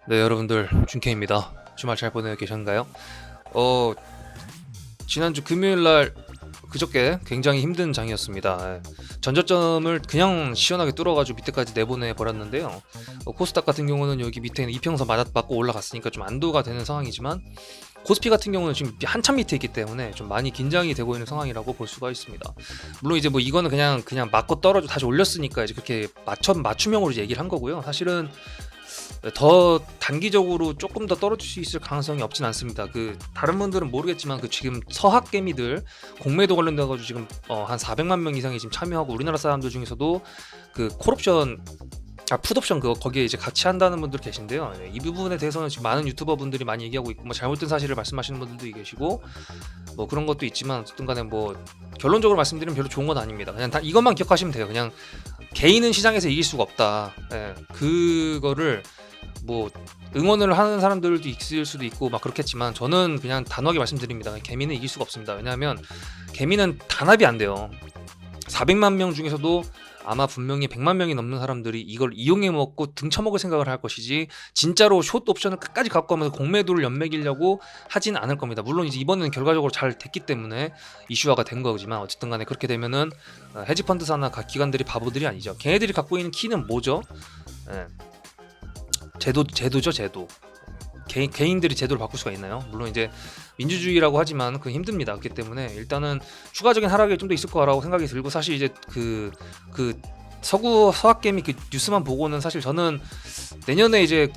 네, 여러분들 준케입니다. 주말 잘 보내고 계셨나요? 지난주 금요일날 그저께 굉장히 힘든 장이었습니다. 전저점을 그냥 시원하게 뚫어가지고 밑에까지 내보내 버렸는데요. 코스닥 같은 경우는 여기 밑에 있는 이평선 맞고 올라갔으니까 좀 안도가 되는 상황이지만 코스피 같은 경우는 지금 한참 밑에 있기 때문에 좀 많이 긴장이 되고 있는 상황이라고 볼 수가 있습니다. 물론 이제 뭐 이거는 그냥 맞고 떨어져 다시 올렸으니까 이제 그렇게 맞춤형으로 이제 얘기를 한 거고요. 사실은 더 단기적으로 조금 더 떨어질 수 있을 가능성이 없진 않습니다. 다른 분들은 모르겠지만 지금 서학 개미들 공매도 관련돼 가지고 지금 한 400만 명 이상이 지금 참여하고 우리나라 사람들 중에서도 콜옵션 풋옵션 거기에 이제 같이 한다는 분들 계신데요. 네, 이 부분에 대해서는 지금 많은 유튜버 분들이 많이 얘기하고 있고 뭐 잘못된 사실을 말씀하시는 분들도 계시고 뭐 그런 것도 있지만 어쨌든 간에 뭐 결론적으로 말씀드리면 별로 좋은 건 아닙니다. 그냥 다 이것만 기억하시면 돼요. 그냥 개인은 시장에서 이길 수가 없다. 그거를 뭐 응원을 하는 사람들도 있을 수도 있고 막 그렇겠지만 저는 그냥 단호하게 말씀드립니다. 개미는 이길 수가 없습니다. 왜냐하면 개미는 단합이 안 돼요. 400만 명 중에서도 아마 분명히 100만 명이 넘는 사람들이 이걸 이용해 먹고 등쳐먹을 생각을 할 것이지 진짜로 숏 옵션을 끝까지 갖고 가면서 공매도를 연매기려고 하진 않을 겁니다. 물론 이제 이번에는 결과적으로 잘 됐기 때문에 이슈화가 된 거지만 어쨌든 간에 그렇게 되면은 헤지펀드사나 각 기관들이 바보들이 아니죠. 걔네들이 갖고 있는 키는 뭐죠? 제도죠, 제도. 개인들이 제도를 바꿀 수가 있나요? 물론 이제 민주주의라고 하지만 그건 힘듭니다. 그렇기 때문에 일단은 추가적인 하락이 좀 더 있을 거라고 생각이 들고 사실 이제 서학개미 뉴스만 보고는 사실 저는 내년에 이제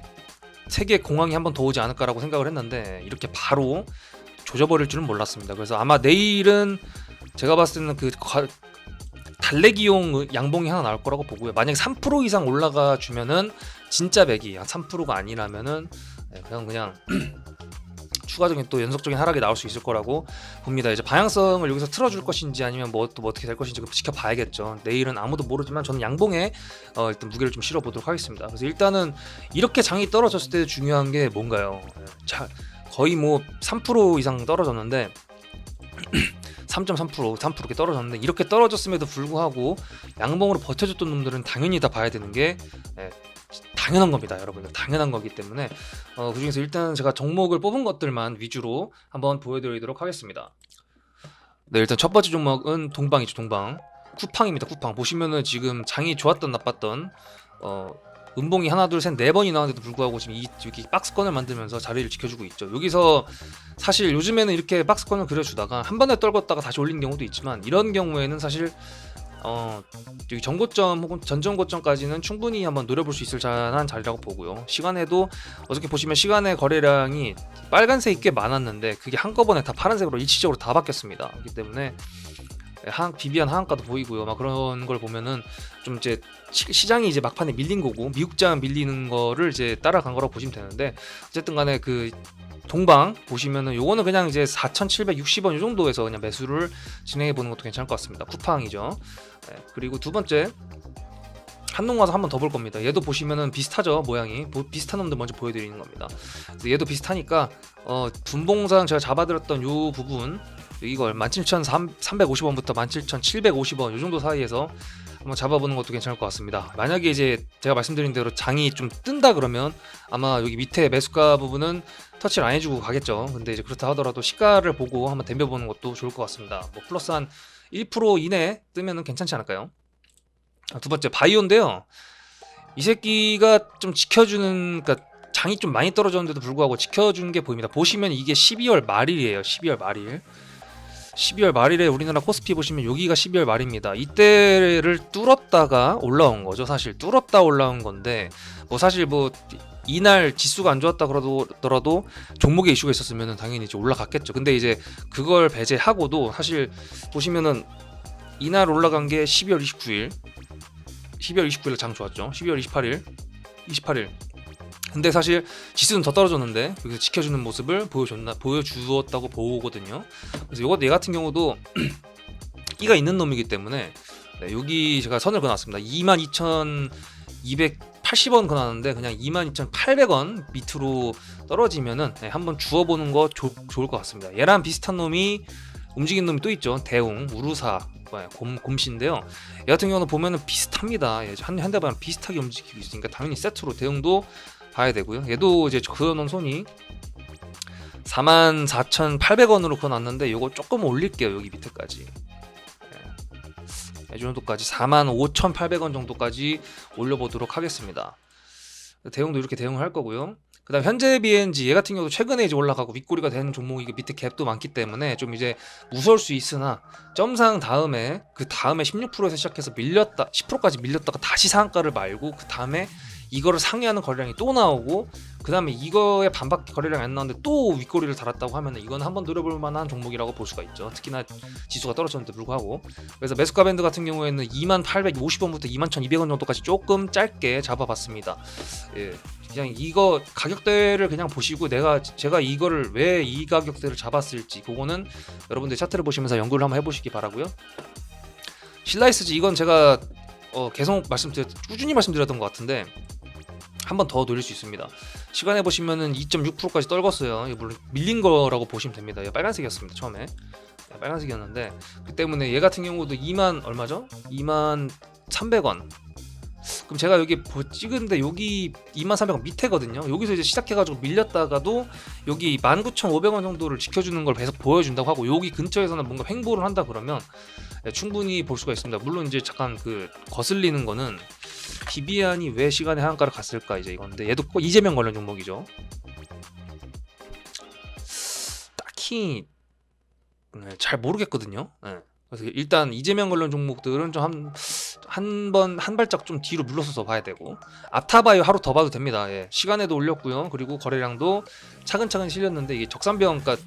세계 공황이 한 번 더 오지 않을까라고 생각을 했는데 이렇게 바로 조져버릴 줄은 몰랐습니다. 그래서 아마 내일은 제가 봤을 때는 달래기용 양봉이 하나 나올 거라고 보고요. 만약에 3% 이상 올라가 주면은 진짜 매기, 3%가 아니라면은 그냥 추가적인 또 연속적인 하락이 나올 수 있을 거라고 봅니다. 이제 방향성을 여기서 틀어줄 것인지 아니면 뭐 어떻게 될 것인지 지켜봐야겠죠. 내일은 아무도 모르지만 저는 양봉에 일단 무게를 좀 실어보도록 하겠습니다. 그래서 일단은 이렇게 장이 떨어졌을 때 중요한 게 뭔가요? 거의 뭐 3% 이상 떨어졌는데 3.3% 이렇게 떨어졌는데 이렇게 떨어졌음에도 불구하고 양봉으로 버텨줬던 놈들은 당연히 다 봐야 되는 게 당연한 겁니다, 여러분들. 당연한 거기 때문에 그 중에서 일단 제가 종목을 뽑은 것들만 위주로 한번 보여드리도록 하겠습니다. 네, 일단 첫 번째 종목은 동방이죠. 동방 쿠팡입니다. 쿠팡 보시면은 지금 장이 좋았던 나빴던 음봉이 하나 둘 셋 네 번이 나왔는데도 불구하고 지금 이렇게 박스권을 만들면서 자리를 지켜주고 있죠. 여기서 사실 요즘에는 이렇게 박스권을 그려주다가 한 번에 떨궜다가 다시 올린 경우도 있지만 이런 경우에는 사실 여기 전고점 혹은 전전고점까지는 충분히 한번 노려볼 수 있을 만한 자리라고 보고요. 시간에도 어저께 보시면 시간의 거래량이 빨간색이 꽤 많았는데 그게 한꺼번에 다 파란색으로 일시적으로 다 바뀌었습니다. 그렇기 때문에 비비안 하한가도 보이고요. 막 그런 걸 보면은 좀 이제 시장이 이제 막판에 밀린 거고 미국장 밀리는 거를 이제 따라간 거라고 보시면 되는데 어쨌든 간에 동방 보시면은 요거는 그냥 이제 4,760원 요 정도에서 그냥 매수를 진행해 보는 것도 괜찮을 것 같습니다. 쿠팡이죠. 그리고 두 번째 한농 와서 한번 더 볼 겁니다. 얘도 보시면은 비슷하죠, 모양이. 비슷한 놈들 먼저 보여드리는 겁니다. 그래서 얘도 비슷하니까 분봉상 제가 잡아드렸던 요 부분 이걸 17,350원부터 17,750원 요 정도 사이에서 한번 잡아보는 것도 괜찮을 것 같습니다. 만약에 이제 제가 말씀드린 대로 장이 좀 뜬다 그러면 아마 여기 밑에 매수가 부분은 터치를 안 해주고 가겠죠. 근데 이제 그렇다 하더라도 시가를 보고 한번 덤벼보는 것도 좋을 것 같습니다. 뭐 플러스 한 1% 이내 뜨면은 괜찮지 않을까요? 두 번째 바이오인데요. 이 새끼가 좀 지켜주는, 그러니까 장이 좀 많이 떨어졌는데도 불구하고 지켜준 게 보입니다. 보시면 이게 12월 말일이에요. 12월 말일. 12월 말일에 우리나라 코스피 보시면 여기가 12월 말입니다. 이때를 뚫었다가 올라온 거죠. 사실 뚫었다 올라온 건데 뭐 사실 뭐 이날 지수가 안 좋았다 그러더라도 종목에 이슈가 있었으면 당연히 이제 올라갔겠죠. 근데 이제 그걸 배제하고도 사실 보시면은 이날 올라간 게 12월 29일 장 좋았죠. 12월 28일 근데 사실 지수는 더 떨어졌는데 여기서 지켜주는 모습을 보여주었다고 보거든요. 그래서 얘 같은 경우도 끼가 있는 놈이기 때문에 여기 제가 선을 그어놨습니다. 22,280원 그어놨는데 그냥 22,800원 밑으로 떨어지면은 한번 주워보는 거 좋을 것 같습니다. 얘랑 비슷한 놈이 움직이는 놈이 또 있죠. 대웅, 우루사, 곰씨인데요. 얘 같은 경우는 보면은 비슷합니다. 현대바이오랑 비슷하게 움직이고 있으니까 당연히 세트로 대웅도 봐야 되고요. 얘도 이제 그어놓은 손이 44,800원으로 그어놨는데 요거 조금 올릴게요. 여기 밑에까지. 이 정도까지 45,800원 정도까지 올려보도록 하겠습니다. 대응도 이렇게 대응을 할 거고요. 그 다음 현재 BNG 얘 같은 경우도 최근에 이제 올라가고 윗꼬리가 된 종목이 밑에 갭도 많기 때문에 좀 이제 무서울 수 있으나 점상 다음에 그 다음에 16%에서 시작해서 밀렸다 10%까지 밀렸다가 다시 상한가를 말고 그 다음에 이거를 상회하는 거래량이 또 나오고 그 다음에 이거에 반밖에 거래량이 안 나오는데 또 윗꼬리를 달았다고 하면 이건 한번 노려볼 만한 종목이라고 볼 수가 있죠. 특히나 지수가 떨어졌는데 불구하고. 그래서 매수가 밴드 같은 경우에는 2850원부터 21,200원 정도까지 조금 짧게 잡아봤습니다. 예, 그냥 이거 가격대를 그냥 보시고 제가 이거를 왜 이 가격대를 잡았을지 그거는 여러분들 차트를 보시면서 연구를 한번 해보시기 바라고요. 실라이스지 이건 제가 계속 꾸준히 말씀드렸던 것 같은데 한 번 더 노릴 수 있습니다. 시간에 보시면은 2.6%까지 떨궜어요. 이거 물론 밀린 거라고 보시면 됩니다. 이거 빨간색이었습니다. 처음에 빨간색이었는데 그 때문에 얘 같은 경우도 2만 얼마죠? 2만 300원. 그럼 제가 여기 찍은데 여기 2300원 밑에거든요. 여기서 이제 시작해가지고 밀렸다가도 여기 19,500원 정도를 지켜주는 걸 계속 보여준다고 하고 여기 근처에서는 뭔가 횡보를 한다 그러면 충분히 볼 수가 있습니다. 물론 이제 잠깐 그 거슬리는 거는 비비안이 왜 시간의 하한가를 갔을까 이제 이건데 얘도 꼭 이재명 관련 종목이죠. 딱히 잘 모르겠거든요. 그래서 일단 이재명 관련 종목들은 좀 한 발짝 좀 뒤로 물러서서 봐야 되고 아타바이오 하루 더 봐도 됩니다. 예. 시간에도 올렸고요. 그리고 거래량도 차근차근 실렸는데 이게 적산병 그러니까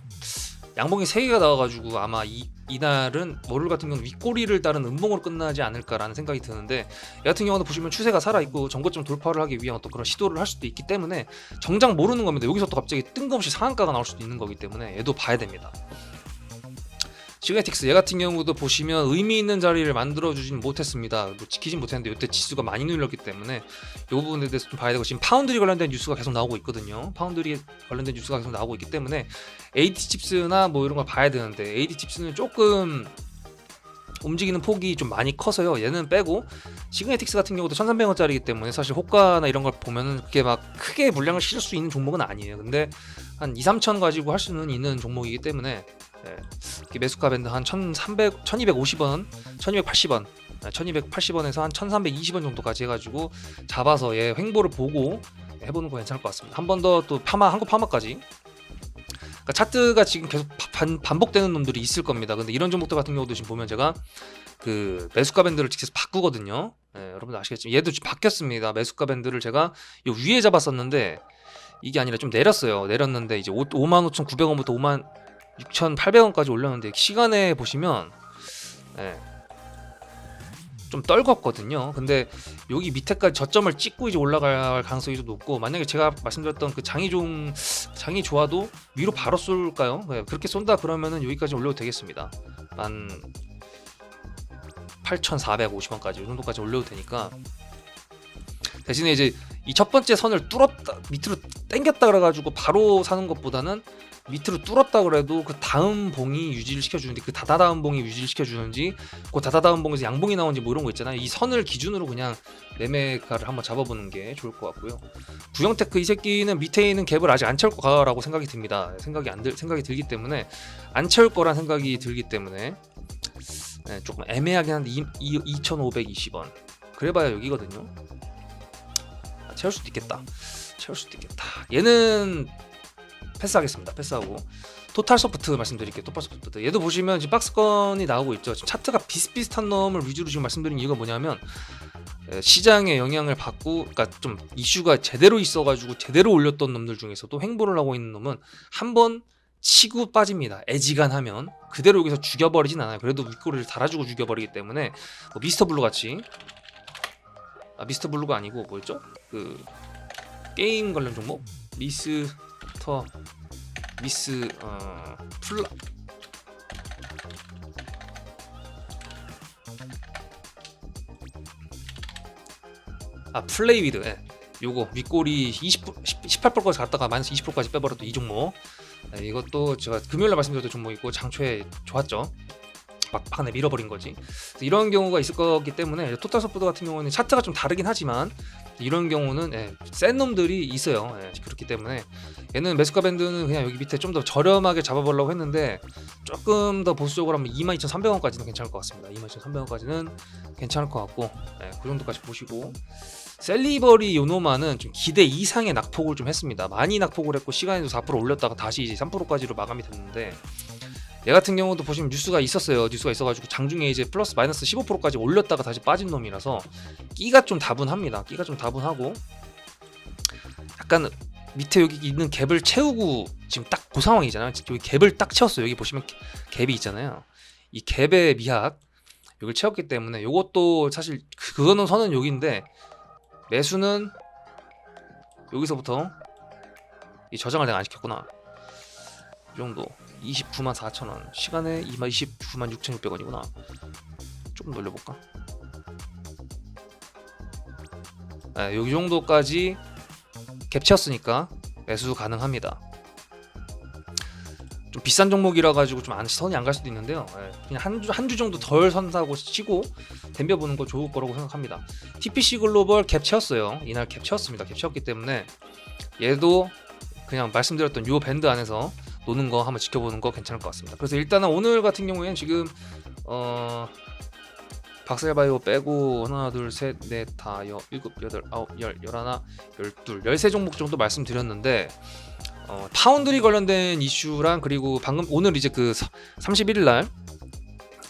양봉이 3개가 나와가지고 아마 이날은 월요일 같은 경우는 윗꼬리를 따른 음봉으로 끝나지 않을까라는 생각이 드는데 이 같은 경우는 보시면 추세가 살아있고 전고점 돌파를 하기 위한 어떤 그런 시도를 할 수도 있기 때문에 정작 모르는 겁니다. 여기서 또 갑자기 뜬금없이 상한가가 나올 수도 있는 거기 때문에 얘도 봐야 됩니다. 시그네틱스 얘 같은 경우도 보시면 의미 있는 자리를 만들어주진 못했습니다. 뭐 지키진 못했는데 이때 지수가 많이 눌렸기 때문에 이 부분에 대해서 좀 봐야 되고 지금 파운드리 관련된 뉴스가 계속 나오고 있거든요. 파운드리 관련된 뉴스가 계속 나오고 있기 때문에 AD칩스나 뭐 이런 걸 봐야 되는데 AD칩스는 조금 움직이는 폭이 좀 많이 커서요. 얘는 빼고 시그네틱스 같은 경우도 1,300원짜리이기 때문에 사실 호가나 이런 걸 보면은 그렇게 막 크게 물량을 실을 수 있는 종목은 아니에요. 근데 한 2, 3천 가지고 할 수는 있는 종목이기 때문에 매수가 밴드 한 1250원, 1280원, 1280원에서 한 1320원 정도까지 해가지고 잡아서 얘 횡보를 보고 해보는 거 괜찮을 것 같습니다. 한 번 더 또 한국 파마까지. 그러니까 차트가 지금 계속 반복되는 놈들이 있을 겁니다. 근데 이런 종목들 같은 경우도 지금 보면 제가 그 매수가 밴드를 직접 바꾸거든요. 여러분들 아시겠지만 얘도 지금 바뀌었습니다. 매수가 밴드를 제가 이 위에 잡았었는데 이게 아니라 좀 내렸는데 이제 55,900원부터 56,800원까지 올렸는데 시간에 보시면 좀 떨궜거든요. 근데 여기 밑에까지 저점을 찍고 이제 올라갈 가능성이 좀 높고 만약에 제가 말씀드렸던 그 장이 좋아도 위로 바로 쏠까요? 그렇게 쏜다 그러면은 여기까지 올려도 되겠습니다. 18,450원까지 이 정도까지 올려도 되니까 대신에 이제 이 첫 번째 선을 뚫었다 밑으로 당겼다 그래가지고 바로 사는 것보다는 밑으로 뚫었다 그래도 그 다음 봉이 유지를 시켜주는지 그 다다다음 봉이 유지를 시켜주는지 그 다다다음 봉에서 양봉이 나오는지 뭐 이런 거 있잖아요. 이 선을 기준으로 그냥 매매가를 한번 잡아보는 게 좋을 것 같고요. 구형테크 이 새끼는 밑에 있는 갭을 아직 안 채울 거라고 생각이 듭니다. 생각이 들기 때문에 안 채울 거란 생각이 들기 때문에 조금 애매하긴 한데 2,520원 그래봐야 여기거든요. 채울 수도 있겠다. 얘는 패스하겠습니다. 패스하고 토탈소프트 말씀드릴게요. 토탈소프트 얘도 보시면 지금 박스권이 나오고 있죠. 지금 차트가 비슷비슷한 놈을 위주로 지금 말씀드린 이유가 뭐냐면 시장의 영향을 받고 그러니까 좀 이슈가 제대로 있어가지고 제대로 올렸던 놈들 중에서도 횡보를 하고 있는 놈은 한번 치고 빠집니다. 애지간하면 그대로 여기서 죽여버리진 않아요. 그래도 윗꼬리를 달아주고 죽여버리기 때문에 뭐 미스터 블루 같이 미스터 블루가 아니고 뭐였죠? 그 게임 관련 종목 플레이위드 요거 윗꼬리 18%까지 갔다가 마이너스 20%까지 빼버렸던 이 종목 이것도 제가 금요일날 말씀드렸던 종목이고 장초에 좋았죠. 막판에 밀어버린 거지. 이런 경우가 있을 거기 때문에 토탈 서포트 같은 경우는 차트가 좀 다르긴 하지만 이런 경우는 센 놈들이 있어요. 그렇기 때문에 얘는 메스카 밴드는 그냥 여기 밑에 좀 더 저렴하게 잡아보려고 했는데 조금 더 보수적으로 하면 22,300원까지는 괜찮을 것 같습니다. 22,300원까지는 괜찮을 것 같고 그 정도까지 보시고 셀리버리 요노마는 좀 기대 이상의 낙폭을 좀 했습니다. 많이 낙폭을 했고 시간에도 4% 올렸다가 다시 이제 3%까지로 마감이 됐는데 얘 같은 경우도 보시면 뉴스가 있었어요. 뉴스가 있어가지고 장중에 이제 플러스 마이너스 15%까지 올렸다가 다시 빠진 놈이라서 끼가 좀 다분합니다. 끼가 좀 다분하고 약간 밑에 여기 있는 갭을 채우고 지금 딱 그 상황이잖아요. 여기 갭을 딱 채웠어요. 여기 보시면 갭이 있잖아요. 이 갭의 미학 여기를 채웠기 때문에 요것도 사실 그거는 선은 여기인데 매수는 여기서부터 이 저장을 내가 안 시켰구나. 이 정도 294,000원 시간에 296,600원이구나. 조금 놀려볼까? 여기 정도까지 갭 채웠으니까 매수 가능합니다. 좀 비싼 종목이라 가지고 좀 선이 안 갈 수도 있는데요. 그냥 한 주 정도 덜 선다고 치고 덤벼보는 거 좋을 거라고 생각합니다. TPC 글로벌 갭 채웠어요. 이날 갭 채웠습니다. 갭 채웠기 때문에 얘도 그냥 말씀드렸던 요 밴드 안에서 노는 거 한번 지켜보는 거 괜찮을 것 같습니다. 그래서 일단은 오늘 같은 경우에는 지금 박셀바이오 빼고 하나 둘셋넷 다 일곱 여덟 아홉 열 열하나 열둘 13종목 정도 말씀드렸는데 파운드리 관련된 이슈랑 그리고 방금 오늘 이제 그 31일 날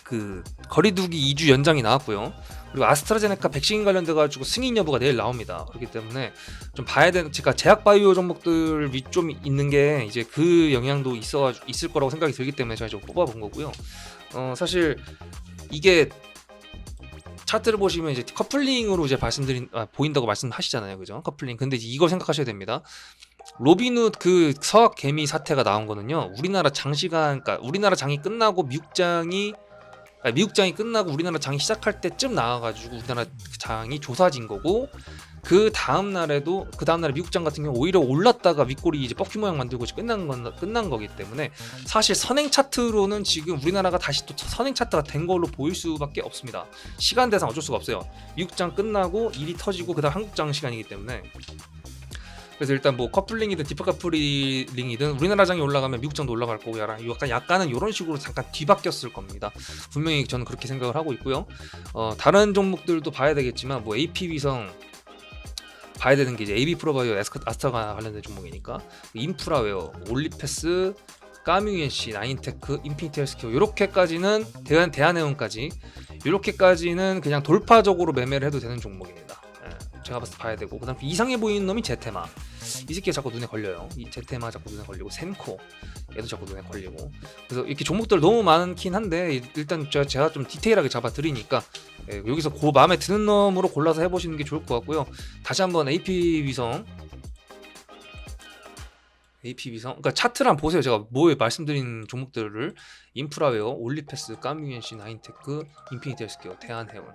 그 거리두기 2주 연장이 나왔고요. 그리고 아스트라제네카 백신 관련돼 가지고 승인 여부가 내일 나옵니다. 그렇기 때문에 좀 봐야 되는 제가 제약 바이오 종목들 위 좀 있는 게 이제 그 영향도 있을 거라고 생각이 들기 때문에 제가 좀 뽑아본 거고요. 사실 이게 차트를 보시면 이제 커플링으로 이제 보인다고 말씀하시잖아요, 그죠? 커플링. 근데 이제 이걸 생각하셔야 됩니다. 로빈훗 그 서학 개미 사태가 나온 거는요. 우리나라 그러니까 우리나라 장이 끝나고 미국 장이 끝나고 우리나라 장이 시작할 때쯤 나와가지고 우리나라 장이 조사진 거고 그 다음 날에 미국 장 같은 경우 오히려 올랐다가 윗골이 이제 뻑큐 모양 만들고 끝난 거기 때문에 사실 선행 차트로는 지금 우리나라가 다시 또 선행 차트가 된 걸로 보일 수밖에 없습니다. 시간 대상 어쩔 수가 없어요. 미국 장 끝나고 일이 터지고 그다음 한국 장 시간이기 때문에. 그래서 일단 뭐 커플링이든 디퍼 커플링이든 우리나라 장이 올라가면 미국 장도 올라갈 거고 약간은 이런 식으로 잠깐 뒤바뀌었을 겁니다. 분명히 저는 그렇게 생각을 하고 있고요. 다른 종목들도 봐야 되겠지만 뭐 AP 위성 봐야 되는 게 이제 AB 프로바이오 아스타가 관련된 종목이니까 인프라웨어, 올리패스, 까뮤엔시, 나인테크, 인피니티 헬스케어 이렇게까지는 대한해운까지 이렇게까지는 그냥 돌파적으로 매매를 해도 되는 종목입니다. 제가 봤을 때 봐야 되고 그다음 이상해 보이는 놈이 제테마. 이 새끼가 자꾸 눈에 걸려요. 이 제테마 자꾸 눈에 걸리고 센코 얘도 자꾸 눈에 걸리고 그래서 이렇게 종목들 너무 많긴 한데 일단 제가 좀 디테일하게 잡아 드리니까 여기서 그 마음에 드는 놈으로 골라서 해보시는 게 좋을 것 같고요. 다시 한번 AP 위성 그러니까 차트를 한번 보세요. 제가 말씀드린 종목들을 인프라웨어, 올리패스, 까뮤엔시, 나인테크, 인피니티 헬스케어, 대한해운,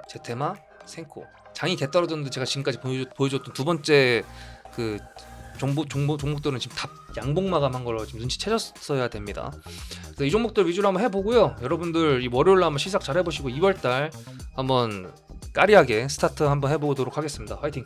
제테마, 센코 장이 개 떨어졌는데 제가 지금까지 보여줬던 두 번째 그 종목들은 지금 다 양봉 마감한 걸로 지금 눈치채셨어야 됩니다. 그래서 이 종목들 위주로 한번 해보고요. 여러분들 이 월요일날 한번 시작 잘 해보시고 2월달 한번 까리하게 스타트 한번 해보도록 하겠습니다. 화이팅!